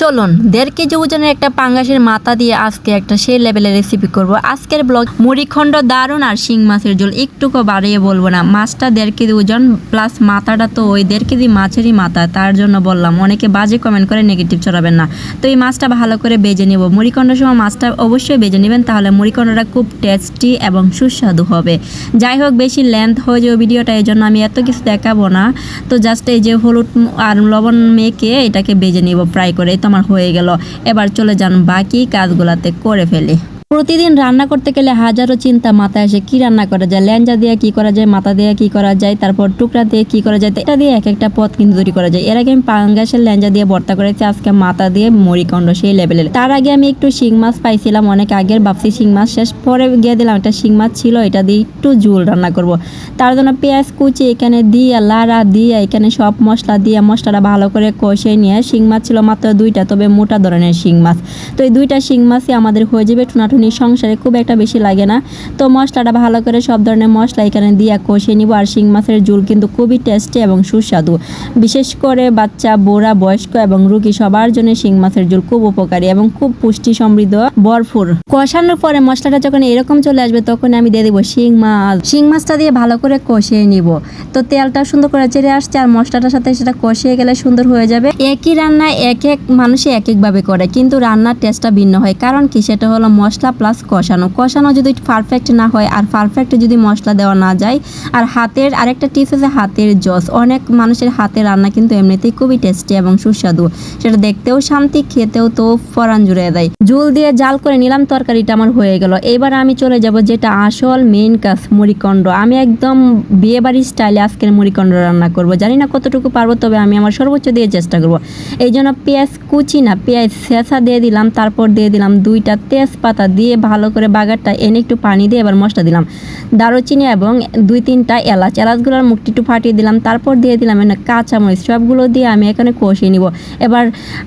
চলুন 1.5 কেজি ওজনের একটা পাঙ্গাসের মাথা দিয়ে আজকে একটা সেই লেভেলের রেসিপি করব। আজকের ব্লগ মুড়িখণ্ড দারুণ আর শিং মাছের ঝোল একটুকু বাড়িয়ে বলবো না। মাছটা 1.5 কেজি ওজন প্লাস মাথাটা তো ওই 1.5 কেজি মাছেরই মাথা, তার জন্য বললাম। অনেকে বাজে কমেন্ট করে নেগেটিভ চড়াবেন না। তো এই মাছটা ভালো করে বেজে নেব। মুড়িখণ্ডের সময় মাছটা অবশ্যই বেজে নেবেন, তাহলে মুড়িখণ্ডটা খুব টেস্টি এবং সুস্বাদু হবে। যাই হোক, বেশি লেন্থ হয়ে যাবে ভিডিওটা, এই জন্য আমি এত কিছু দেখাবো না। তো জাস্ট এই যে হলুদ আর লবণ মেখে এটাকে বেজে নিব ফ্রাই করে। আমার হয়ে গেল। এবার চলে যান বাকি কাজগুলাতে করে ফেলি। প্রতিদিন রান্না করতে গেলে হাজারো চিন্তা মাথায় আসে, কি রান্না করা যায়, ল্যাঞ্জা দিয়ে কি করা যায়, মাথা দিয়ে কি করা যায়, তারপর টুকরা দিয়ে কি করা যায়। এটা দিয়ে এক একটা পদ কিন্তু তৈরি করা যায়। এর আগে আমি পাঙ্গাসের ল্যাঞ্জা দিয়ে ভর্তা করেছি, আজকে মাথা দিয়ে মুড়িখণ্ড সেই লেভেলের। তার আগে আমি একটু শিং মাছ পাইছিলাম অনেক আগের, ভাবছি শিং মাছ শেষ, পরে গিয়ে দিলাম একটা শিং মাছ ছিল, এটা দিয়ে একটু ঝোল রান্না করব। তার জন্য পেঁয়াজ কুচি এখানে দিয়ে লাড়া দিয়ে এখানে সব মশলা দিয়ে মশলাটা ভালো করে কষে নিয়ে, শিং মাছ ছিল মাত্র 2টা, তবে মোটা ধরনের শিং মাছ। তো এই 2টা শিং মাছই আমাদের হয়ে যাবে। সংসারে খুব একটা বেশি লাগে না। তো মশলাটা ভালো করে সব ধরনের মশলা এখানে দিয়ে কষিয়ে নিব। আর শিং মাছের ঝোল কিন্তু খুবই টেস্টি এবং সুস্বাদু, বিশেষ করে বাচ্চা, বুড়া, বয়স্ক এবং রোগী সবার জন্য শিং মাছের ঝোল খুব উপকারী এবং খুব পুষ্টি সমৃদ্ধ, ভরপুর। কষানোর পরে মশলাটা যখন এরকম চলে আসবে, তখন আমি দিয়ে দিব শিং মাছ। শিং মাছটা দিয়ে ভালো করে কষিয়ে নিব। তো তেলটা সুন্দর করে চেড়ে আসছে, আর মশলাটার সাথে সেটা কষিয়ে গেলে সুন্দর হয়ে যাবে। একই রান্না এক এক মানুষই এক একভাবে করে, কিন্তু রান্নার টেস্টটা ভিন্ন হয়। কারণ কি, সেটা হলো মশলা প্লাস কষানো যদি পারফেক্ট না হয়, আর পারফেক্ট যদি মশলা দেওয়া না যায়। আর হাতের আরেকটা টিপস আছে, হাতের জস। অনেক মানুষের হাতে রান্না কিন্তু এমনিতেই খুবই টেস্টি এবং সুস্বাদু, সেটা দেখতেও শান্তি, খেতেও তো পরাণ জুড়ে দেয়। ঝোল দিয়ে জাল করে নিলাম, তরকারিটা আমার হয়ে গেল। এবার আমি চলে যাব যেটা আসল মেইন কাজ, মুড়িখণ্ড। আমি একদম বিয়ে বাড়ির স্টাইলে আজকের মুড়িখণ্ড রান্না করব। জানি না কতটুকু পারবো, তবে আমি আমার সর্বোচ্চ দিয়ে চেষ্টা করব। এই জন্য পেঁয়াজ কুচি না, পেঁয়াজ ছেঁচা দিয়ে দিলাম, তারপর দিয়ে দিলাম 2টা তেজপাতা দিয়ে ভালো করে বাগারটা এনে একটু পানি দিয়ে এবার মশলা দিলাম, দারুচিনি এবং 2-3টা এলাচগুলোর মুখটি একটু ফাটিয়ে দিলাম। তারপর দিয়ে দিলাম এখানে কাঁচামরিচ, সবগুলো দিয়ে আমি এখানে কষিয়ে নিব। এবার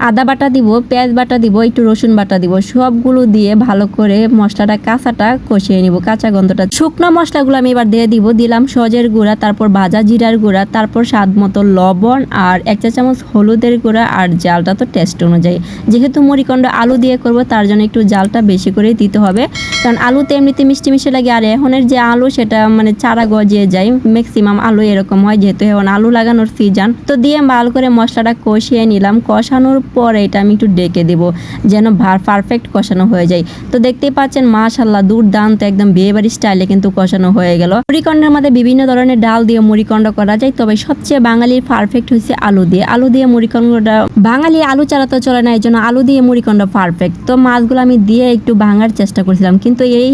আদা বাটা দিব, পেঁয়াজ বাটা দিব, একটু রসুন বাটা দিব, সবগুলো দিয়ে ভালো করে মশলাটা কাঁচাটা কষিয়ে নিব, কাঁচা গন্ধটা। শুকনো মশলাগুলো আমি এবার দিয়ে দিব, দিলাম সজের গুঁড়া, তারপর ভাজা জিরার গুঁড়া, তারপর স্বাদ মতো লবণ, আর 1 চা চামচ হলুদের গুঁড়া, আর জালটা তো টেস্ট অনুযায়ী। যেহেতু মুড়িখণ্ড আলু দিয়ে করব, তার জন্য একটু জালটা বেশি করে দিতে হবে, কারণ আলুতে এমনিতে মিষ্টি মিষ্টি লাগে। আর এখনের যে আলু, সেটা মানে চারা গজিয়ে যায়, ম্যাক্সিমাম আলু এরকম হয়, যেহেতু এখন আলু লাগানোর সিজন। তো দিয়ে ভালো করে মশলাটা কষিয়ে নিলাম। কষানোর পরে এটা আমি একটু ডেকে দেবো, যেন পারফেক্ট কষানো হয়ে যায়। তো দেখতেই পাচ্ছেন, মাশাআল্লাহ দুর্দান্ত, একদম বিয়েবাড়ি স্টাইলে কিন্তু কষানো হয়ে গেল। মুড়িখণ্ডের মধ্যে বিভিন্ন ধরনের ডাল দিয়ে মুড়িখণ্ড করা যায়, তবে সবচেয়ে বাঙালির পারফেক্ট হচ্ছে আলু দিয়ে মুড়িখণ্ডটা। বাঙালি আলু ছাড়া তো চলে না, এই জন্য আলু দিয়ে মুড়িখণ্ড পারফেক্ট। তো মাছগুলো আমি দিয়ে একটু ভাঙার চেষ্টা করছিলাম, কিন্তু এই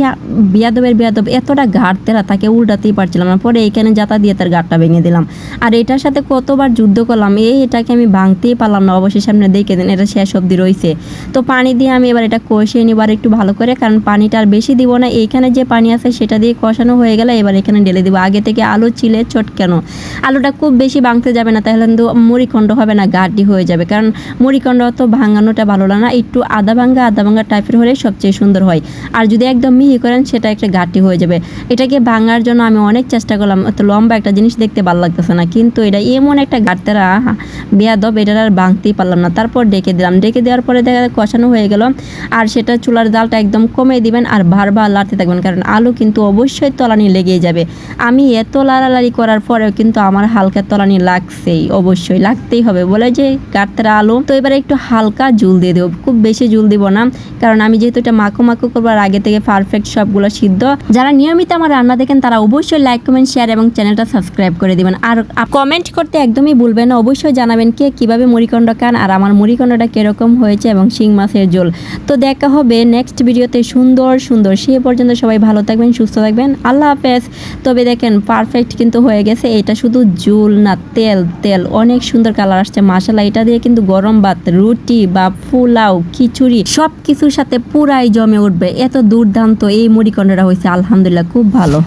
বিয়াদব এতটা ঘাট তেরা তাকে উল্টাতেই পারছিলাম না। পরে এইখানে জাতা দিয়ে তার ঘাটটা ভেঙে দিলাম। আর এটার সাথে কতবার যুদ্ধ করলাম, এটাকে আমি ভাঙতেই পারলাম না। অবশ্যই সামনে দেখে দেন, এটা শেষ অবধি রয়েছে। তো পানি দিয়ে আমি এবার এটা কষিয়ে নিব আর একটু ভালো করে, কারণ পানিটা আর বেশি দিব না। এইখানে যে পানি আছে সেটা দিয়ে কষানো হয়ে গেলে এবার এখানে ঢেলে দিব। আগে থেকে আলু ছিলে চটকানো, আলুটা খুব বেশি ভাঙতে যাবে না, তাহলে কিন্তু মুড়িখণ্ড হবে না, গাঢ় হয়ে যাবে। কারণ মুড়িখণ্ড তো ভাঙানোটা ভালো না, একটু আদা ভাঙ্গা টাইপের হলে সবচেয়ে সুন্দর হয়। আর যদি একদম মিহি করেন, সেটা একটা ঘাটি হয়ে যাবে। এটাকে ভাঙার জন্য আমি অনেক চেষ্টা করলাম, এত লম্বা একটা জিনিস দেখতে ভালো লাগতেছে না, কিন্তু এটা এমন একটা ঘাটতেরা বেয়াদব, এটা আর ভাঙতেই পারলাম না। তারপর ডেকে দিলাম, ডেকে দেওয়ার পরে দেখা কষানো হয়ে গেল। আর সেটা চুলার জালটা একদম কমিয়ে দিবেন, আর বারবার লাড়তে থাকবেন, কারণ আলু কিন্তু অবশ্যই তলানি লেগেই যাবে। আমি এত লাড়ালাড়ি করার পরেও কিন্তু আমার হালকা তলানি লাগছেই, অবশ্যই লাগতেই হবে বলে যে ঘাটতেরা আলু। তো এবারে একটু হালকা জল দিয়ে দেবো, খুব বেশি জল দিব না, কারণ আমি যেহেতু এটা মাখো করবার আগে থেকে পারফেক্ট সবগুলো সিদ্ধ। যারা নিয়মিত আমার রান্না দেখেন, তারা অবশ্যই লাইক, কমেন্ট, শেয়ার এবং চ্যানেলটা সাবস্ক্রাইব করে দিবেন। আর কমেন্ট করতে একদমই ভুলবেন না, অবশ্যই জানাবেন কে কিভাবে মুড়িখণ্ড খান, আর আমার মুড়িখণ্ডটা কিরকম হয়েছে এবং শিং মাছের ঝোল। তো দেখা হবে নেক্সট ভিডিওতে সুন্দর। সে পর্যন্ত সবাই ভালো থাকবেন, সুস্থ থাকবেন, আল্লাহ হাফেজ। তবে দেখেন পারফেক্ট কিন্তু হয়ে গেছে। এটা শুধু ঝোল না, তেল অনেক সুন্দর কালার আসছে মাশাআল্লাহ। এটা দিয়ে কিন্তু গরম ভাত, রুটি বা পোলাও, খিচুড়ি সব কিছুর সাথে পুরাই জমে উঠবে। এত দুর্দান্ত এই মুড়িখণ্ডটা হয়েছে, আলহামদুলিল্লাহ খুব ভালো।